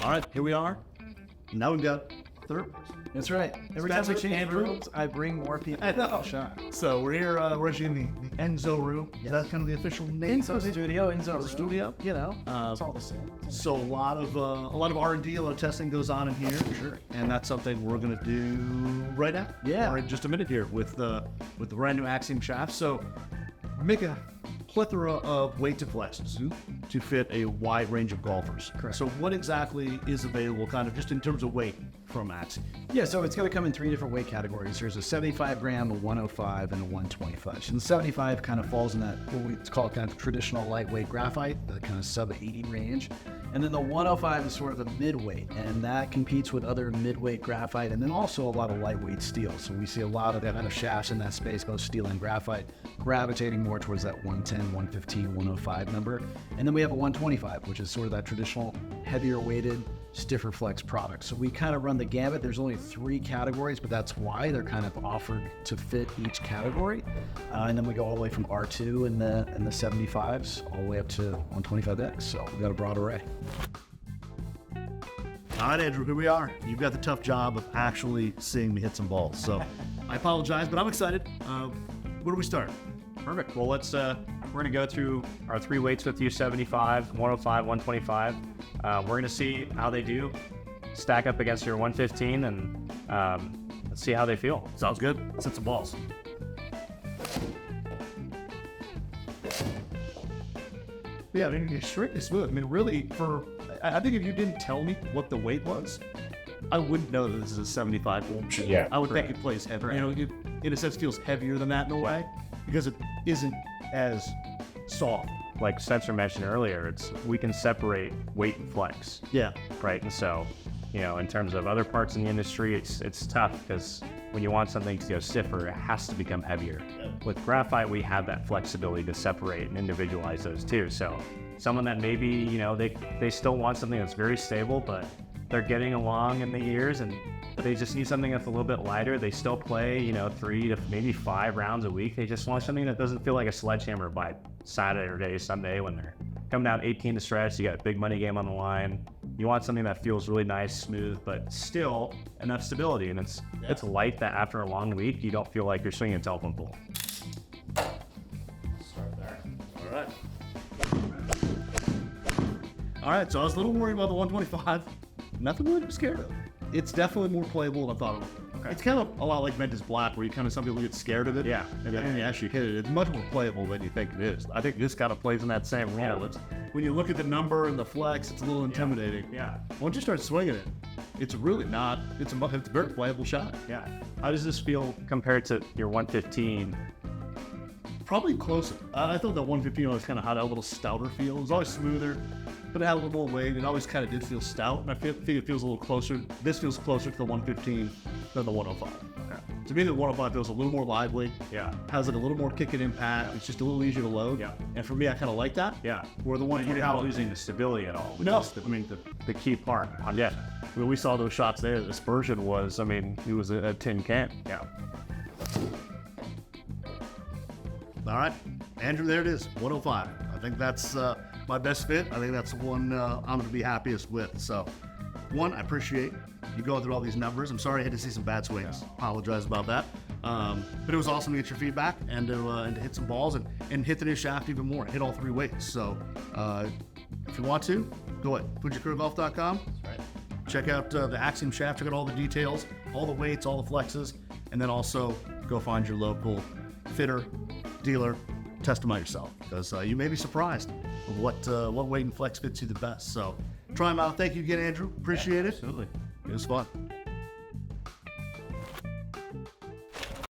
All right, here we are. Now we've got third. That's right. Every time we change rooms, I bring more people to the shot. So we're here, we're actually in the Enzo room. Yeah, that's kind of the official name. Enzo studio, Enzo studio. You know, it's all the same. So a lot of R&D, a lot of testing goes on in here. Sure. And that's something we're gonna do right now. Yeah. Or in just a minute here with the brand new Axiom Shafts. So make a plethora of weights and flexes to fit a wide range of golfers. Correct. So what exactly is available kind of just in terms of weight from Axiom? Yeah, so it's going to come in 3 different weight categories. There's a 75 gram, a 105, and a 125. So the 75 kind of falls in that, what we call kind of traditional lightweight graphite, the kind of sub 80 range. And then the 105 is sort of a midweight, and that competes with other midweight graphite, and then also a lot of lightweight steel. So we see a lot of that kind of shafts in that space, both steel and graphite, gravitating more towards that 110, 115, 105 number. And then we have a 125, which is sort of that traditional heavier weighted, stiffer flex product. So we kind of run the gamut. There's only 3 categories, but that's why they're kind of offered to fit each category. And then we go all the way from R2 and the 75s all the way up to 125X. So we've got a broad array. All right, Andrew, here we are. You've got the tough job of actually seeing me hit some balls. So I apologize, but I'm excited. Where do we start? Perfect. Well, let's, we're going to go through our 3 weights with you, 75, 105, 125. We're going to see how they do stack up against your 115 and let's see how they feel. Sounds good. Let's hit some balls. Yeah, I mean, it's strictly smooth. I mean, really, I think if you didn't tell me what the weight was, I wouldn't know that this is a 75 ohm ship. Yeah, I would think it plays heavier. You know, it, in a sense, feels heavier than that in a way because it isn't as soft. Like Spencer mentioned earlier, we can separate weight and flex. Yeah. Right. And so, you know, in terms of other parts in the industry, it's tough because when you want something to go stiffer, it has to become heavier. Yeah. With graphite, we have that flexibility to separate and individualize those too. So someone that maybe, you know, they still want something that's very stable, but they're getting along in the years and they just need something that's a little bit lighter. They still play, you know, 3 to maybe 5 rounds a week. They just want something that doesn't feel like a sledgehammer by Saturday, Sunday when they're coming down 18 to stretch. You got a big money game on the line. You want something that feels really nice, smooth, but still enough stability. And it's light that after a long week, you don't feel like you're swinging a telephone pole. Start there. All right. All right, so I was a little worried about the 125. Nothing really to be scared of. It's definitely more playable than I thought it would. Okay. It's kind of a lot like Ventus Black, where some people get scared of it. Yeah. And then you actually hit it. It's much more playable than you think it is. I think this kind of plays in that same role. Yeah. When you look at the number and the flex, it's a little intimidating. Yeah. Once you start swinging it, it's really not. It's a very playable shot. Yeah. How does this feel compared to your 115? Probably closer. I thought that 115 always kind of had a little stouter feel. It was always smoother, but it had a little more weight. It always kind of did feel stout, and I think it feels a little closer. This feels closer to the 115 than the 105. Okay. To me, the 105 feels a little more lively. Yeah. Has like a little more kick and impact. It's just a little easier to load. Yeah. And for me, I kind of like that. Yeah. Where the You're 125, not losing the stability at all. No. I mean, the key part. Yeah. when we saw those shots there, the dispersion was, I mean, it was a tin can. Yeah. All right, Andrew, there it is, 105. I think that's my best fit. I think that's the one I'm going to be happiest with. So, one, I appreciate you going through all these numbers. I'm sorry I had to see some bad swings. Apologize about that. But it was awesome to get your feedback and to hit some balls and hit the new shaft even more. Hit all 3 weights. So, if you want to, go at FujikuraGolf.com. That's right. Check out the Axiom shaft. Check out all the details, all the weights, all the flexes, and then also go find your local fitter, dealer, test them out yourself, because you may be surprised with what weight and flex fits you the best. So try them out. Thank you again, Andrew. Appreciate it. Absolutely. It was fun.